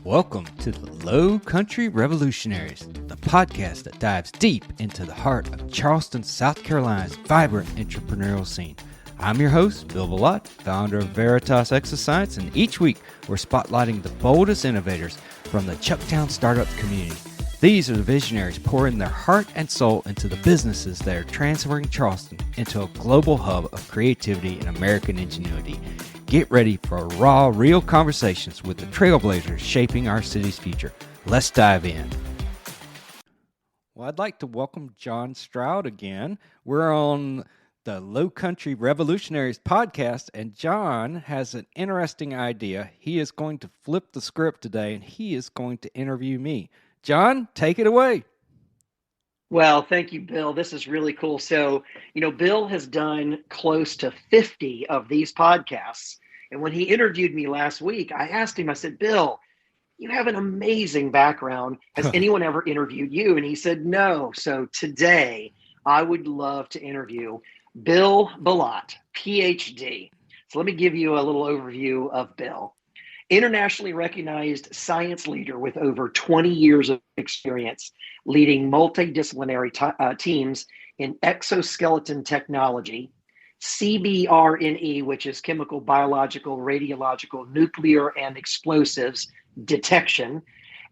Welcome to the Lowcountry Revolutionaries, the podcast that dives deep into the heart of Charleston, South Carolina's vibrant entrepreneurial scene. I'm your host, Bill Billotte, founder of Veritas Exoscience, and each week we're spotlighting the boldest innovators from the Chucktown startup community. These are the visionaries pouring their heart and soul into the businesses that are transferring Charleston into a global hub of creativity and American ingenuity. Get ready for raw, real conversations with the trailblazers shaping our city's future. Let's dive in. Well, I'd like to welcome Jon Stroud again. We're on the Lowcountry Revolutionaries podcast, and Jon has an interesting idea. He is going to flip the script today, and he is going to interview me. Jon, take it away. Well, thank you, Bill. This is really cool. So, Bill has done close to 50 of these podcasts. And when he interviewed me last week, I asked him, I said, Bill, you have an amazing background. Has anyone ever interviewed you? And he said, no. So today, I would love to interview Bill Billotte, PhD. So let me give you a little overview of Bill. Internationally recognized science leader with over 20 years of experience leading multidisciplinary teams in exoskeleton technology, CBRNE, which is chemical, biological, radiological, nuclear, and explosives detection,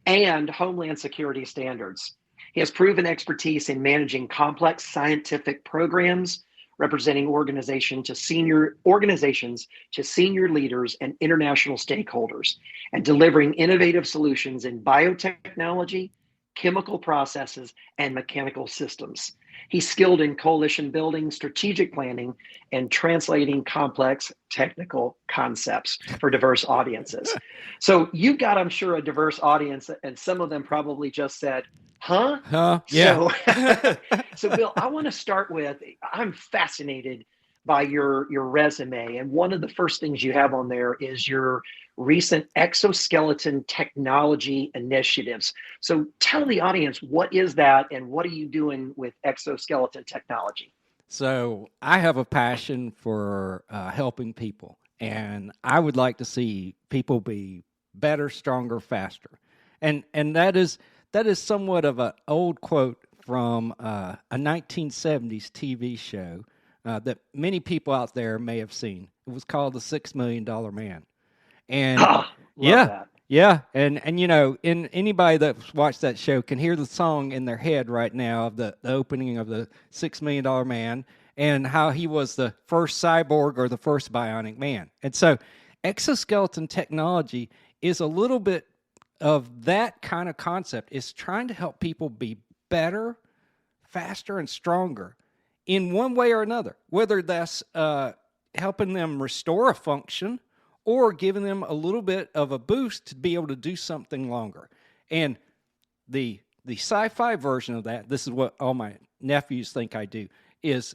and homeland security standards. He has proven expertise in managing complex scientific programs, representing organizations to senior leaders and international stakeholders, and delivering innovative solutions in biotechnology, chemical processes, and mechanical systems. He's skilled in coalition building, strategic planning, and translating complex technical concepts for diverse audiences. So you've got, I'm sure, a diverse audience, and some of them probably just said, huh? Yeah. So Bill, I want to start with, I'm fascinated by your resume. And one of the first things you have on there is your recent exoskeleton technology initiatives. So tell the audience, what is that and what are you doing with exoskeleton technology? So I have a passion for helping people, and I would like to see people be better, stronger, faster. And that is somewhat of an old quote from a 1970s TV show that many people out there may have seen. It was called The $6 Million Man. And yeah. And in anybody that's watched that show can hear the song in their head right now of the opening of the $6 Million Man and how he was the first cyborg or the first bionic man. And so exoskeleton technology is a little bit of that kind of concept. Is trying to help people be better, faster, and stronger in one way or another, whether that's helping them restore a function or giving them a little bit of a boost to be able to do something longer. And the sci-fi version of that, this is what all my nephews think I do, is,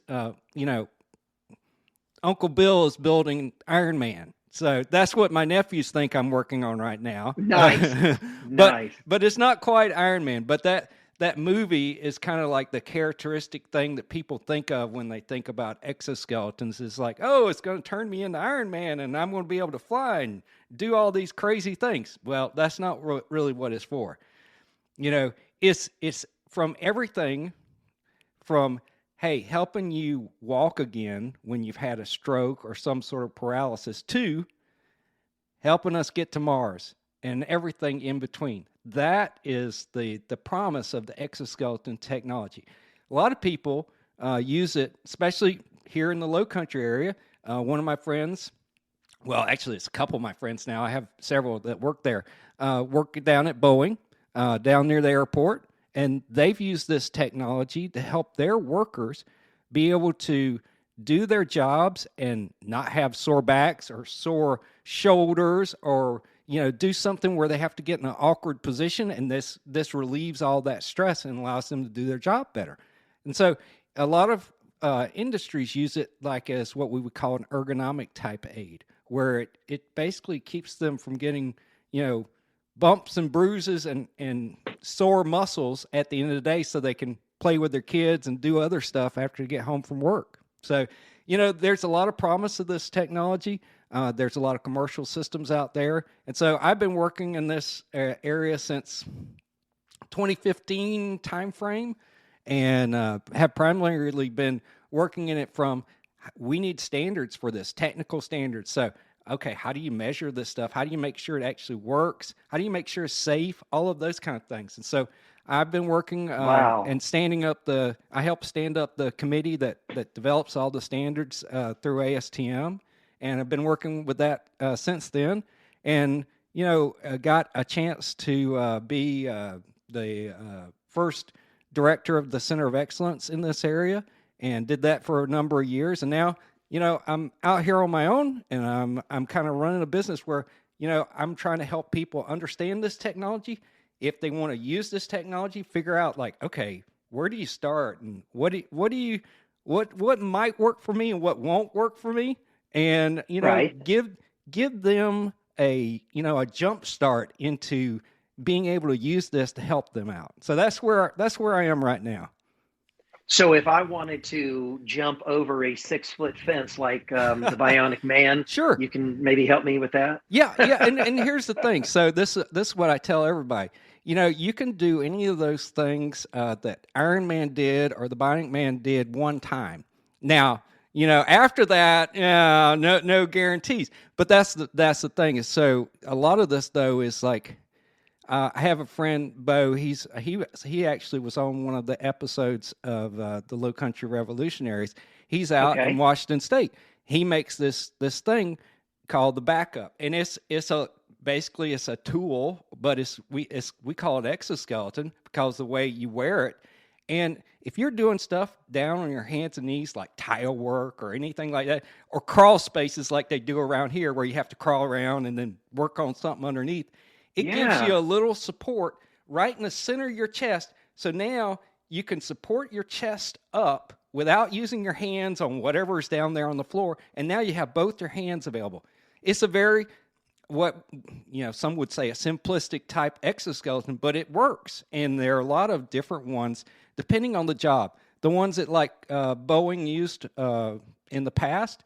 Uncle Bill is building Iron Man. So that's what my nephews think I'm working on right now. Nice. But it's not quite Iron Man. But that movie is kind of like the characteristic thing that people think of when they think about exoskeletons. Is like, oh, it's going to turn me into Iron Man and I'm going to be able to fly and do all these crazy things. Well, that's not really what it's for. It's from everything from, hey, helping you walk again when you've had a stroke or some sort of paralysis, to helping us get to Mars and everything in between. That is the promise of the exoskeleton technology. A lot of people use it, especially here in the Lowcountry area. One of my friends, well, actually, it's a couple of my friends now. I have several that work there, work down at Boeing, down near the airport, and they've used this technology to help their workers be able to do their jobs and not have sore backs or sore shoulders, or do something where they have to get in an awkward position, and this relieves all that stress and allows them to do their job better. And so a lot of industries use it like as what we would call an ergonomic type aid, where it basically keeps them from getting, bumps and bruises and sore muscles at the end of the day, so they can play with their kids and do other stuff after they get home from work. So, there's a lot of promise of this technology. There's a lot of commercial systems out there. And so I've been working in this area since 2015 timeframe, and have primarily been working in it from, we need standards for this, technical standards. So, okay, how do you measure this stuff? How do you make sure it actually works? How do you make sure it's safe? All of those kind of things. And so I've been working and standing up I help stand up the committee that develops all the standards through ASTM. And I've been working with that since then. And, got a chance to be the first director of the Center of Excellence in this area, and did that for a number of years. And now, I'm out here on my own, and I'm kind of running a business where, I'm trying to help people understand this technology. If they want to use this technology, figure out like, okay, where do you start, and what might work for me and what won't work for me, and give them a jump start into being able to use this to help them out. So that's where I am right now. So if I wanted to jump over a 6-foot fence like the Bionic Man, sure, you can maybe help me with that. Yeah. And here's the thing. So this is what I tell everybody. You can do any of those things that Iron Man did or the Bionic Man did one time. Now, after that, no guarantees. But that's the thing. Is so a lot of this though is like, I have a friend, Bo. He actually was on one of the episodes of the Lowcountry Revolutionaries. He's out in Washington State. He makes this thing called the backup, and it's basically a tool, but we call it exoskeleton because the way you wear it. And if you're doing stuff down on your hands and knees, like tile work or anything like that, or crawl spaces like they do around here, where you have to crawl around and then work on something underneath. It gives you a little support right in the center of your chest. So now you can support your chest up without using your hands on whatever is down there on the floor. And now you have both your hands available. It's a very, some would say a simplistic type exoskeleton, but it works. And there are a lot of different ones depending on the job. The ones that like Boeing used in the past,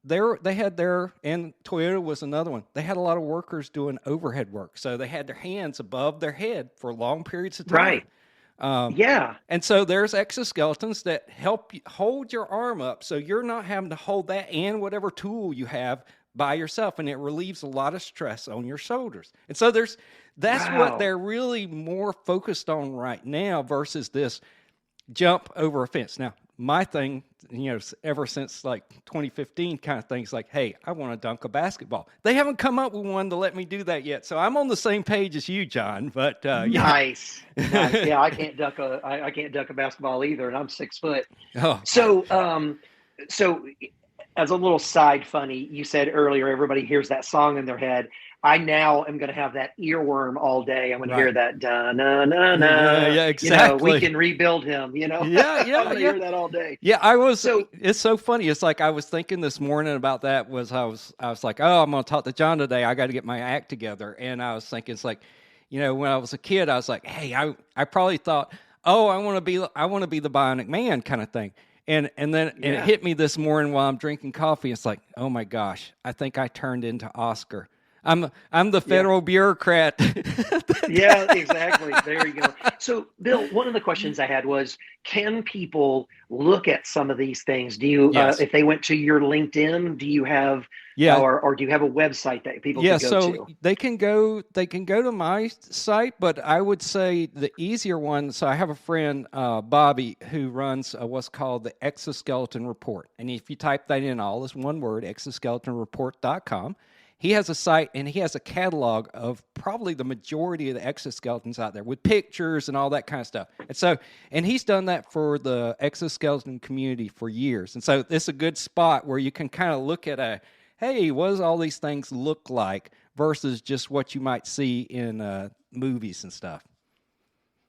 they had and Toyota was another one. They had a lot of workers doing overhead work. So they had their hands above their head for long periods of time. Right. And so there's exoskeletons that help you hold your arm up so you're not having to hold that and whatever tool you have by yourself. And it relieves a lot of stress on your shoulders. And so that's what they're really more focused on right now versus this jump over a fence. Now, my thing, ever since like 2015 kind of things like, hey, I want to dunk a basketball. They haven't come up with one to let me do that yet. So I'm on the same page as you, John, but Nice. Yeah, I can't dunk a basketball either, and I'm 6 foot. Oh. So as a little side funny, you said earlier, everybody hears that song in their head. I now am going to have that earworm all day. I'm going to hear that da na na na. Yeah, exactly. We can rebuild him. Yeah. I'm going to hear that all day. Yeah, it's so funny. It's like I was thinking this morning about that. I was like, oh, I'm going to talk to John today. I got to get my act together. And I was thinking, it's like, when I was a kid, I was like, hey, I probably thought, oh, I want to be the Bionic Man kind of thing. And then it hit me this morning while I'm drinking coffee. It's like, oh my gosh, I think I turned into Oscar. I'm the federal bureaucrat. Yeah, exactly. There you go. So, Bill, one of the questions I had was, can people look at some of these things? Do you, if they went to your LinkedIn, do you have, or do you have a website that people can go to? So they can go to my site, but I would say the easier one. So I have a friend, Bobby, who runs what's called the Exoskeleton Report. And if you type that in all as one word, exoskeletonreport.com, he has a site and he has a catalog of probably the majority of the exoskeletons out there with pictures and all that kind of stuff. And he's done that for the exoskeleton community for years. And so it's a good spot where you can kind of look at hey, what does all these things look like versus just what you might see in movies and stuff.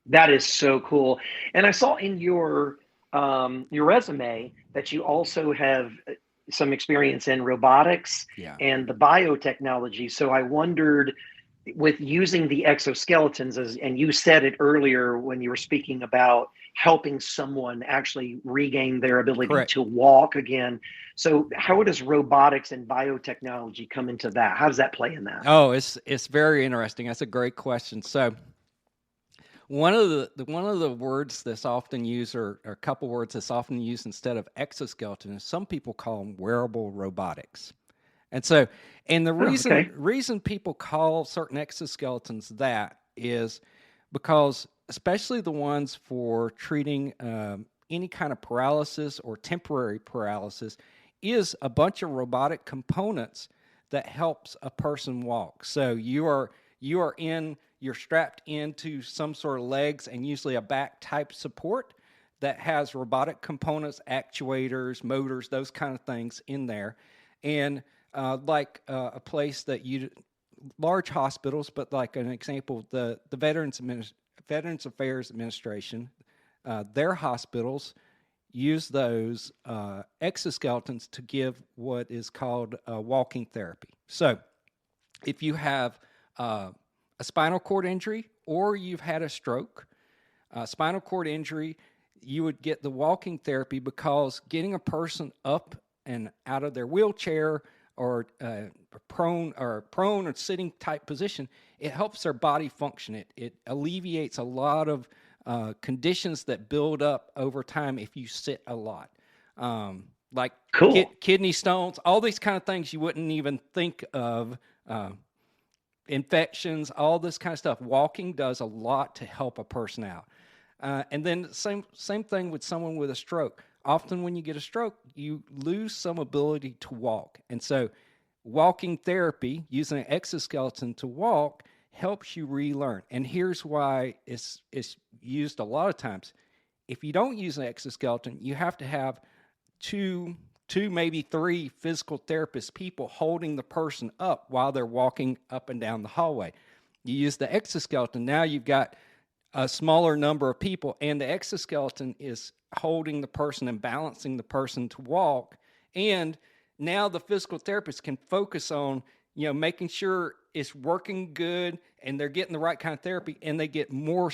That is so cool. And I saw in your resume that you also have some experience in robotics and the biotechnology. So I wondered, with using the exoskeletons, and you said it earlier when you were speaking about helping someone actually regain their ability Correct. to walk again. So how does robotics and biotechnology come into that? How does that play in that? Oh, it's very interesting. That's a great question. So one of the words that's often used, or a couple words that's often used instead of exoskeleton, is some people call them wearable robotics. And so, and the Okay. reason people call certain exoskeletons that is because, especially the ones for treating any kind of paralysis or temporary paralysis, is a bunch of robotic components that helps a person walk. So you're strapped into some sort of legs and usually a back type support that has robotic components, actuators, motors, those kind of things in there. And a place that large hospitals, but like an example, the Veterans Affairs Administration, their hospitals use those exoskeletons to give what is called walking therapy. So if you have a spinal cord injury or you've had a stroke, spinal cord injury, you would get the walking therapy because getting a person up and out of their wheelchair or prone or sitting type position, it helps their body function. It alleviates a lot of conditions that build up over time if you sit a lot, like Cool. kidney stones, all these kind of things you wouldn't even think of, infections, all this kind of stuff. Walking does a lot to help a person out. And then same thing with someone with a stroke. Often when you get a stroke, you lose some ability to walk. And so walking therapy, using an exoskeleton to walk, helps you relearn. And here's why it's used a lot of times. If you don't use an exoskeleton, you have to have two, maybe three physical therapist people holding the person up while they're walking up and down the hallway. You use the exoskeleton, now you've got a smaller number of people, and the exoskeleton is holding the person and balancing the person to walk. And now the physical therapist can focus on, making sure it's working good and they're getting the right kind of therapy, and they get more,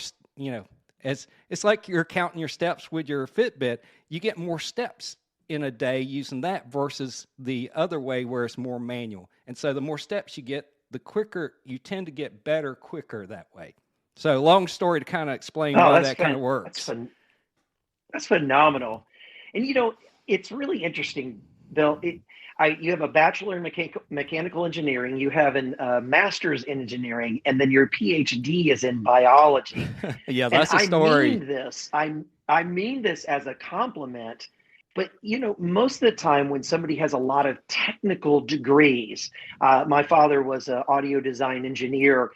as it's like you're counting your steps with your Fitbit. You get more steps in a day using that versus the other way where it's more manual. And so the more steps you get, the quicker you tend to get better quicker that way. So long story to kind of explain Oh, why that kind of works. That's phenomenal. And it's really interesting, Bill. You have a bachelor in mechanical engineering, you have a master's in engineering, and then your PhD is in biology. Yeah, And that's a story. I mean this as a compliment. But most of the time when somebody has a lot of technical degrees, my father was an audio design engineer.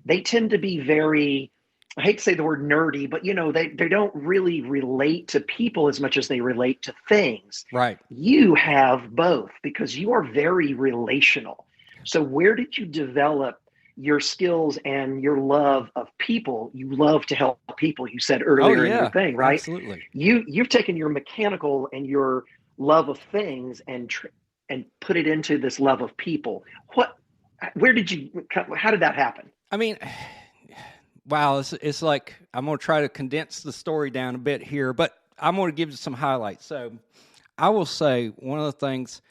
They tend to be very, I hate to say the word nerdy, but they don't really relate to people as much as they relate to things. Right. You have both because you are very relational. So where did you develop your skills and your love of people? You love to help people, you said earlier in your thing, right? Absolutely. You've taken your mechanical and your love of things and put it into this love of people. How did that happen? I mean, wow, it's like I'm going to try to condense the story down a bit here, but I'm going to give you some highlights. So I will say one of the things,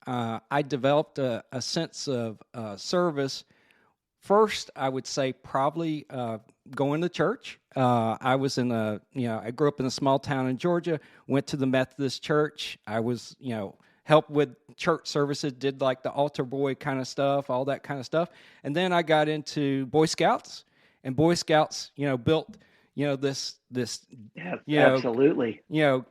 I developed a sense of service. First, I would say probably going to church. I was I grew up in a small town in Georgia, went to the Methodist church. I was, helped with church services, did like the altar boy kind of stuff, all that kind of stuff. And then I got into Boy Scouts, and Boy Scouts, built, this, absolutely,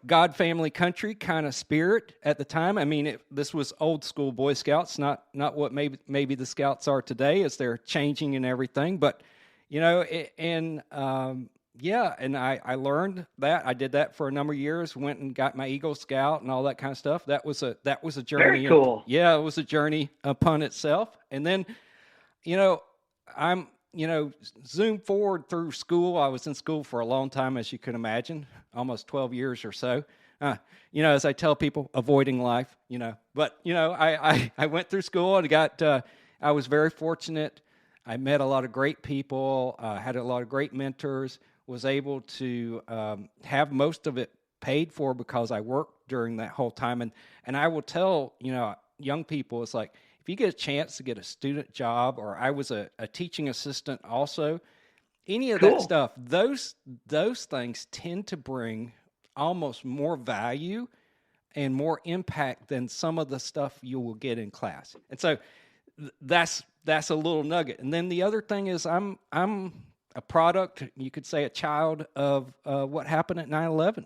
God, family, country kind of spirit at the time. I mean, this was old school Boy Scouts, not what maybe the Scouts are today as they're changing and everything. But, and I learned that. I did that for a number of years, went and got my Eagle Scout and all that kind of stuff. That was a journey. Very cool. It was a journey upon itself. And then, I'm, zoom forward through school. I was in school for a long time, as you can imagine, almost 12 years or so. As I tell people, avoiding life, but, I went through school and I was very fortunate. I met a lot of great people, had a lot of great mentors, was able to have most of it paid for because I worked during that whole time. And I will tell, young people, it's like, if you get a chance to get a student job, or I was a teaching assistant also, any of that Cool. stuff, those things tend to bring almost more value and more impact than some of the stuff you will get in class. And so that's a little nugget. And then the other thing is I'm a product, you could say a child of what happened at 9/11.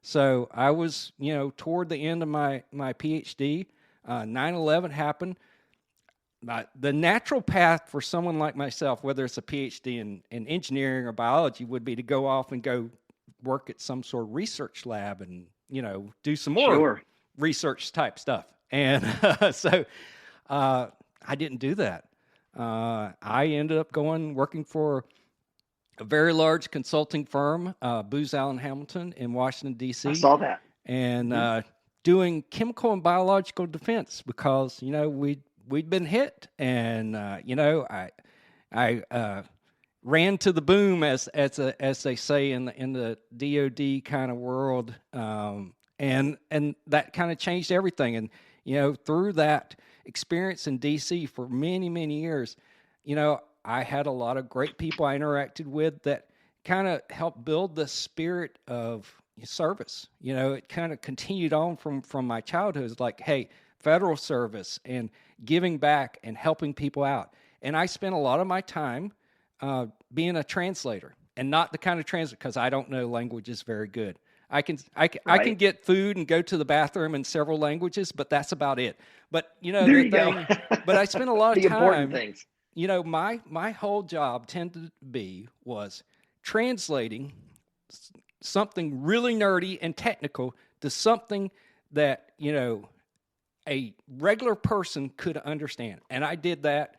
So I was, toward the end of my PhD, 9/11 happened. The natural path for someone like myself, whether it's a PhD in engineering or biology, would be to go off and go work at some sort of research lab and, do some more research type stuff. And so I didn't do that. I ended up working for a very large consulting firm, Booz Allen Hamilton in Washington, D.C. I saw that. And doing chemical and biological defense because, we'd been hit. And, I ran to the boom, as they say in the DoD kind of world, and that kind of changed everything. And through that experience in DC for many, many years, I had a lot of great people I interacted with that kind of helped build the spirit of service. It kind of continued on from my childhood. It's like, hey, federal service and giving back and helping people out. And I spent a lot of my time being a translator, and not the kind of translator, because I don't know languages very good. I can get food and go to the bathroom in several languages, but that's about it. But but I spent a lot of the time. Important things. My whole job tended to was translating something really nerdy and technical to something that a regular person could understand, and I did that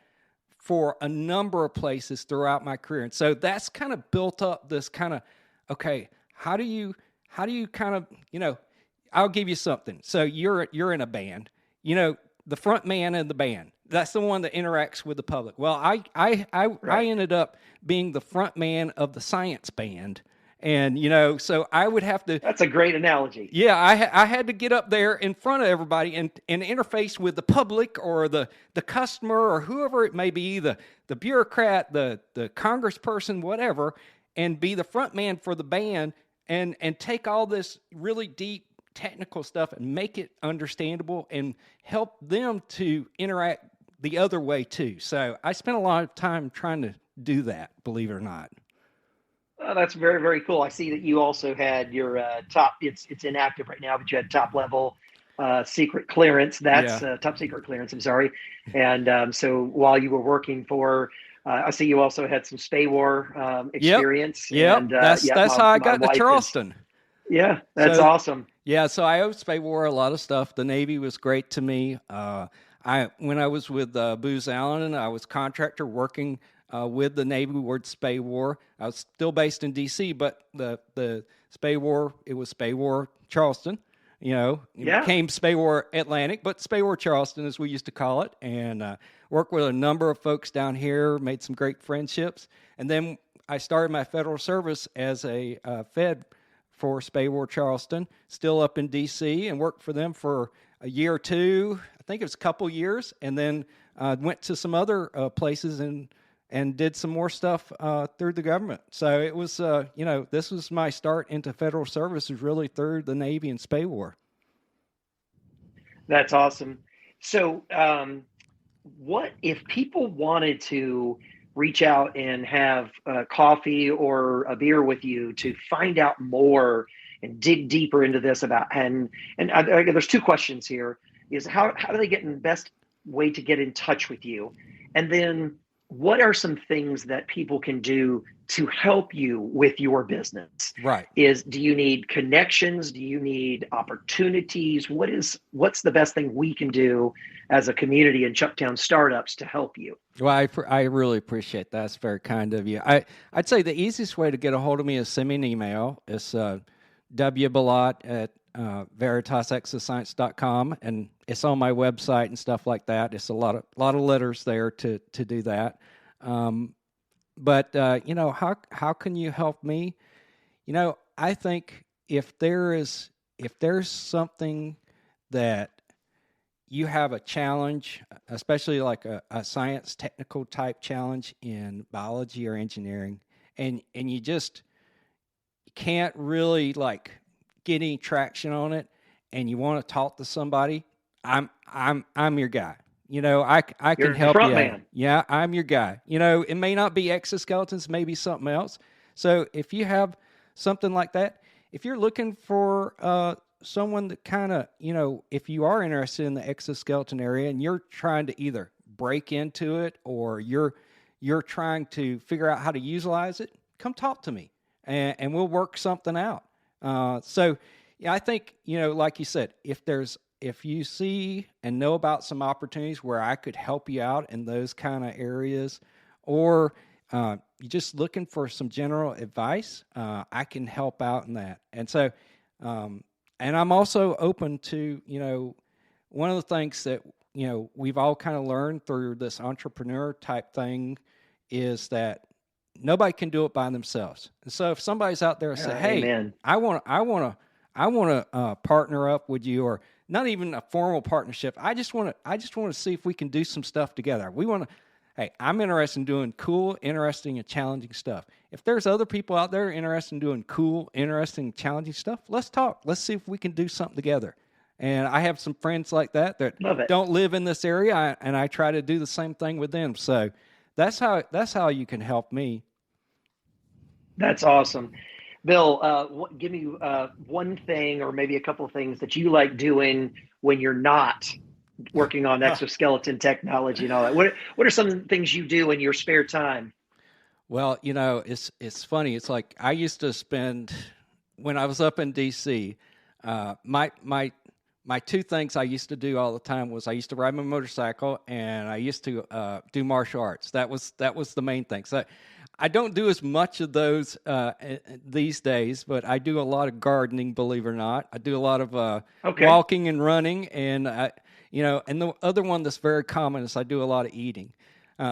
for a number of places throughout my career. And so that's kind of built up this kind of, okay, how do you kind of, I'll give you something. So you're in a band, the front man in the band, that's the one that interacts with the public. Well, I ended up being the front man of the science band. And, so I would have to. That's a great analogy. Yeah, I had to get up there in front of everybody and interface with the public or the customer or whoever it may be, the bureaucrat, the congressperson, whatever, and be the front man for the band and take all this really deep technical stuff and make it understandable and help them to interact the other way too. So I spent a lot of time trying to do that, believe it or not. That's very, very cool. I see that you also had your top, it's inactive right now, but you had top level secret clearance. That's top secret clearance, I'm sorry. And so while you were working for, I see you also had some SPAWAR experience. Yep. And, that's how I got to Charleston. That's awesome. Yeah, so I owed SPAWAR a lot of stuff. The Navy was great to me. When I was with Booz Allen, I was contractor working with the Navy with SPAWAR. I was still based in D.C., but the SPAWAR, it was SPAWAR Charleston. It became SPAWAR Atlantic, but SPAWAR Charleston, as we used to call it, and worked with a number of folks down here, made some great friendships. And then I started my federal service as a Fed for SPAWAR Charleston, still up in D.C., and worked for them for a year or two. I think it was a couple years, and then went to some other places and did some more stuff through the government. So it was, this was my start into federal service, was really through the Navy and SPAWAR. That's awesome. So what if people wanted to reach out and have coffee or a beer with you to find out more and dig deeper into this and there's two questions here, is how do they get in the best way to get in touch with you? And then what are some things that people can do to help you with your business? Right. Do you need connections? Do you need opportunities? What's the best thing we can do as a community in Chucktown startups to help you? Well, I really appreciate that. That's very kind of you. I'd say the easiest way to get a hold of me is send me an email. It's wbillotte@veritasexoscience.com, and it's on my website and stuff like that. It's a lot of letters there to do that. But how can you help me? I think if there's something that you have a challenge, especially like a science technical type challenge in biology or engineering, and you just can't really like get any traction on it, and you want to talk to somebody, I'm your guy. I can You're the help front you out. man. Yeah, I'm your guy. It may not be exoskeletons, maybe something else. So if you have something like that, if you're looking for someone that kind of, if you are interested in the exoskeleton area and you're trying to either break into it or you're trying to figure out how to utilize it, come talk to me and we'll work something out. So I think, like you said, if you see and know about some opportunities where I could help you out in those kind of areas, or you're just looking for some general advice, I can help out in that. And so, and I'm also open to, one of the things that, we've all kind of learned through this entrepreneur type thing is that nobody can do it by themselves. And so if somebody's out there and say, hey, Amen. I want to partner up with you, or not even a formal partnership. I just want to see if we can do some stuff together. Hey, I'm interested in doing cool, interesting, and challenging stuff. If there's other people out there interested in doing cool, interesting, challenging stuff, let's talk. Let's see if we can do something together. And I have some friends like that don't live in this area, and I try to do the same thing with them. So that's how you can help me. That's awesome. Bill, give me one thing or maybe a couple of things that you like doing when you're not working on exoskeleton technology and all that. What are some things you do in your spare time? Well, it's funny. It's like I used to spend, when I was up in DC, my two things I used to do all the time was I used to ride my motorcycle and I used to do martial arts. That was the main thing. So I don't do as much of those these days, but I do a lot of gardening, believe it or not. I do a lot of walking and running, and and the other one that's very common is I do a lot of eating,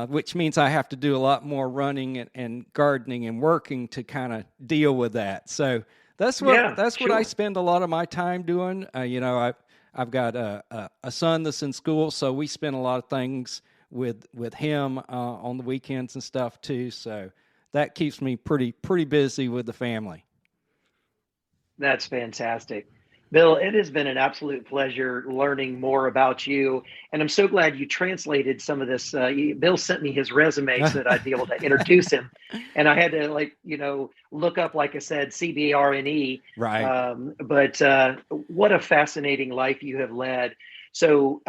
which means I have to do a lot more running and gardening and working to kind of deal with that. So that's what I spend a lot of my time doing. I've got a son that's in school, so we spend a lot of things with him on the weekends and stuff too. So that keeps me pretty busy with the family. That's fantastic. Bill, it has been an absolute pleasure learning more about you. And I'm so glad you translated some of this. Bill sent me his resume so that I'd be able to introduce him. And I had to look up, like I said, CBRNE. Right. But what a fascinating life you have led. So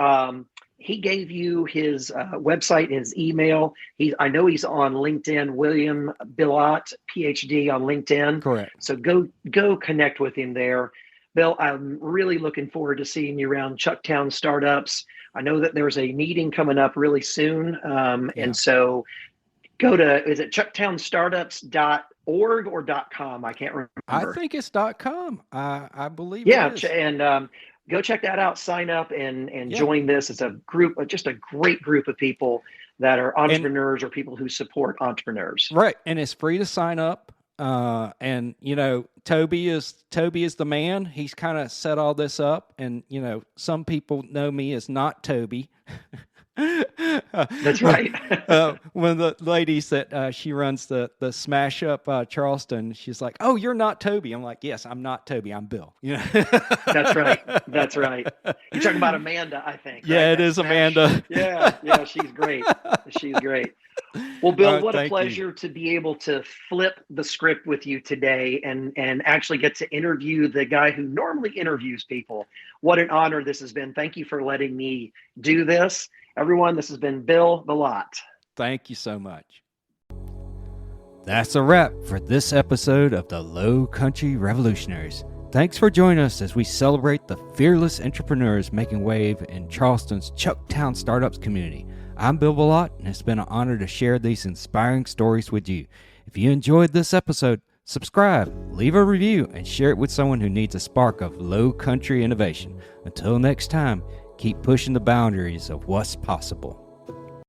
he gave you his website and his email. I know he's on LinkedIn, William Billotte, PhD on LinkedIn. Correct. So go connect with him there. Bill, I'm really looking forward to seeing you around Chucktown Startups. I know that there's a meeting coming up really soon. And so go to, is it chucktownstartups.org or .com? I can't remember. I think it's .com. I believe it is. And go check that out, sign up and join this. It's a group, just a great group of people that are entrepreneurs or people who support entrepreneurs. Right. And it's free to sign up. And Toby is the man. He's kind of set all this up, and some people know me as not Toby. That's right. When the ladies that she runs the Smash Up Charleston, she's like, "Oh, you're not Toby." I'm like, "Yes, I'm not Toby. I'm Bill." That's right. That's right. You're talking about Amanda, I think. Yeah, right? it is Amanda. Yeah, she's great. She's great. Well, Bill, what a pleasure you. to be able to flip the script with you today and actually get to interview the guy who normally interviews people. What an honor this has been. Thank you for letting me do this. Everyone, this has been Bill Billotte. Thank you so much. That's a wrap for this episode of the Lowcountry Revolutionaries. Thanks for joining us as we celebrate the fearless entrepreneurs making wave in Charleston's Chucktown Startups community. I'm Bill Billotte, and it's been an honor to share these inspiring stories with you. If you enjoyed this episode, subscribe, leave a review, and share it with someone who needs a spark of low country innovation. Until next time, keep pushing the boundaries of what's possible.